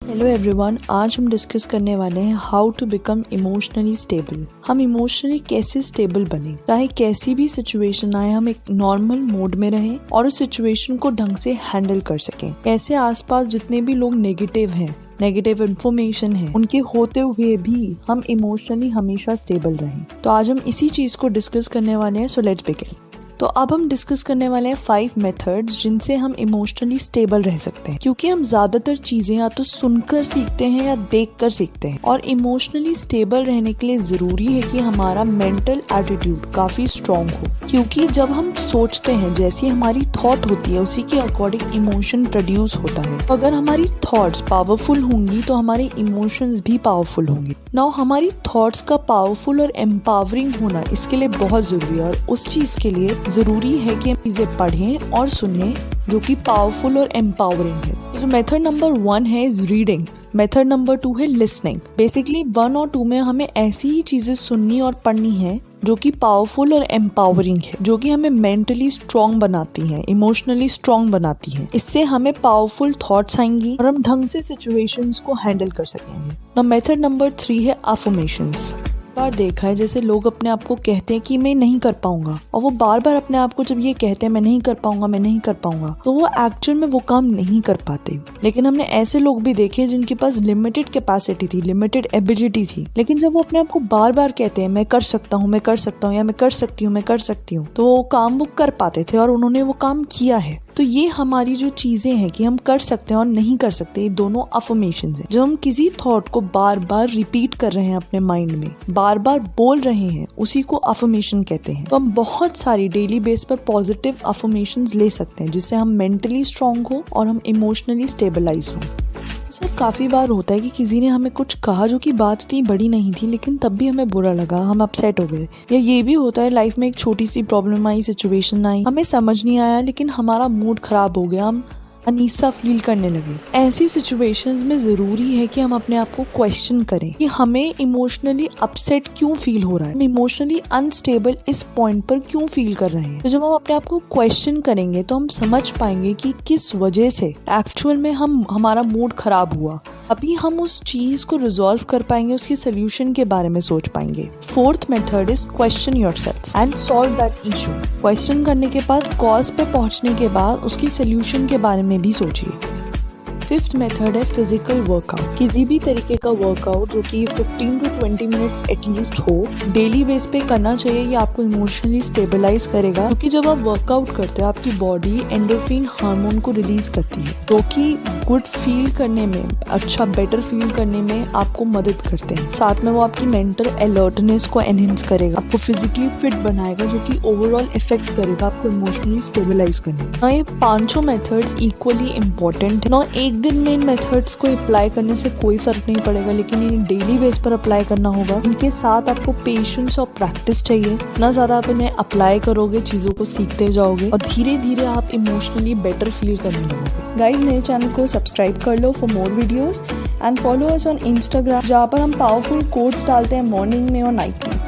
Hello everyone, आज हम discuss करने वाले हैं how to become emotionally stable. हम इमोशनली कैसे स्टेबल बने, चाहे कैसी भी सिचुएशन आए हम एक नॉर्मल मोड में रहें और उस सिचुएशन को ढंग से हैंडल कर सकें। कैसे आसपास जितने भी लोग नेगेटिव इन्फॉर्मेशन है उनके होते हुए भी हम इमोशनली हमेशा स्टेबल रहें। तो आज हम इसी चीज को डिस्कस करने वाले हैं। So let's begin. तो अब हम डिस्कस करने वाले हैं 5 मेथड्स जिनसे हम इमोशनली स्टेबल रह सकते हैं, क्योंकि हम ज्यादातर चीजें या तो सुनकर सीखते हैं या देखकर सीखते हैं। और इमोशनली स्टेबल रहने के लिए जरूरी है कि हमारा मेंटल एटीट्यूड काफी स्ट्रांग हो, क्योंकि जब हम सोचते हैं जैसी हमारी थॉट होती है उसी के अकॉर्डिंग इमोशन प्रोड्यूस होता है। तो अगर हमारी थॉट्स पावरफुल होंगी तो हमारे इमोशंस भी पावरफुल होंगे। नाउ हमारी थॉट्स का पावरफुल और एम्पावरिंग होना इसके लिए बहुत जरूरी है, और उस चीज के लिए जरूरी है कि हम चीजें पढ़ें और सुनें जो कि पावरफुल और एम्पावरिंग है। जो मेथड नंबर 1 है इज रीडिंग, मेथड नंबर 2 है लिसनिंग। बेसिकली 1 और 2 में हमें ऐसी ही चीजें सुननी और पढ़नी है जो कि पावरफुल और एम्पावरिंग है, जो कि हमें मेंटली स्ट्रांग बनाती हैं, इमोशनली स्ट्रांग बनाती हैं। इससे हमें पावरफुल थॉट्स आएंगी और हम ढंग से सिचुएशंस को हैंडल कर सकेंगे। तो मेथड नंबर 3 है अफर्मेशंस। बार देखा है जैसे लोग अपने आप को कहते हैं कि मैं नहीं कर पाऊंगा, और वो बार बार अपने आप को जब ये कहते हैं मैं नहीं कर पाऊंगा, तो वो एक्चुअल में वो काम नहीं कर पाते। लेकिन हमने ऐसे लोग भी देखे जिनके पास लिमिटेड कैपेसिटी थी, लिमिटेड एबिलिटी थी, लेकिन जब वो अपने आप को बार बार कहते हैं मैं कर सकता हूँ या मैं कर सकती हूँ, तो वो काम वो कर पाते थे और उन्होंने वो काम किया है। तो ये हमारी जो चीजें हैं कि हम कर सकते हैं और नहीं कर सकते, ये दोनों अफर्मेशंस हैं। जब हम किसी थॉट को बार बार रिपीट कर रहे हैं अपने माइंड में, बार बार बोल रहे हैं, उसी को अफर्मेशन कहते हैं। तो हम बहुत सारी डेली बेस पर पॉजिटिव अफर्मेशंस ले सकते हैं जिससे हम मेंटली स्ट्रांग हो और हम इमोशनली स्टेबलाइज हो। सब काफी बार होता है कि किसी ने हमें कुछ कहा जो कि बात इतनी बड़ी नहीं थी, लेकिन तब भी हमें बुरा लगा, हम अपसेट हो गए। या ये भी होता है लाइफ में एक छोटी सी प्रॉब्लम आई, सिचुएशन आई, हमें समझ नहीं आया लेकिन हमारा मूड खराब हो गया, हम अनीसा फील करने लगे। ऐसी सिचुएशंस में जरूरी है कि हम अपने आप को क्वेश्चन करें कि हमें इमोशनली अपसेट क्यों फील हो रहा है, हम इमोशनली अनस्टेबल इस पॉइंट पर क्यों फील कर रहे हैं। तो जब हम अपने आप को क्वेश्चन करेंगे तो हम समझ पाएंगे कि किस वजह से एक्चुअल में हमारा मूड खराब हुआ। अभी हम उस चीज को रिजॉल्व कर पाएंगे, उसके सोल्यूशन के बारे में सोच पाएंगे। 4th method is question yourself and solve that issue. Question करने के बाद, कॉज पे पहुंचने के बाद उसकी सोल्यूशन के बारे में भी सोचिए। 5th मेथड है फिजिकल वर्कआउट। किसी भी तरीके का वर्कआउट जो कि 15 to 20 मिनट्स एटलीस्ट हो, डेली बेस पे करना चाहिए। ये आपको इमोशनली स्टेबलाइज करेगा, क्योंकि जब आप वर्कआउट करते हो आपकी बॉडी एंडोर्फिन हार्मोन को रिलीज करती है, जो कि गुड फील करने में, अच्छा बेटर फील करने में आपको मदद करते हैं। साथ में वो आपकी मेंटल अलर्टनेस को एनहेंस करेगा, आपको फिजिकली फिट बनाएगा, जो कि ओवरऑल इफेक्ट करेगा आपको इमोशनली स्टेबलाइज करने में। ये 5 मेथड्स इक्वली इम्पोर्टेंट है। एक दिन में इन मेथड्स को अप्लाई करने से कोई फर्क नहीं पड़ेगा, लेकिन इन्हें डेली बेस पर अप्लाई करना होगा। इनके साथ आपको पेशेंस और प्रैक्टिस चाहिए। ना ज्यादा आप इन्हें अप्लाई करोगे, चीजों को सीखते जाओगे और धीरे धीरे आप इमोशनली बेटर फील करने लगोगे। गाइज, मेरे चैनल को सब्सक्राइब कर लो for more videos and follow us on Instagram, जहाँ पर हम पावरफुल कोट्स डालते हैं मॉर्निंग में और नाइट में।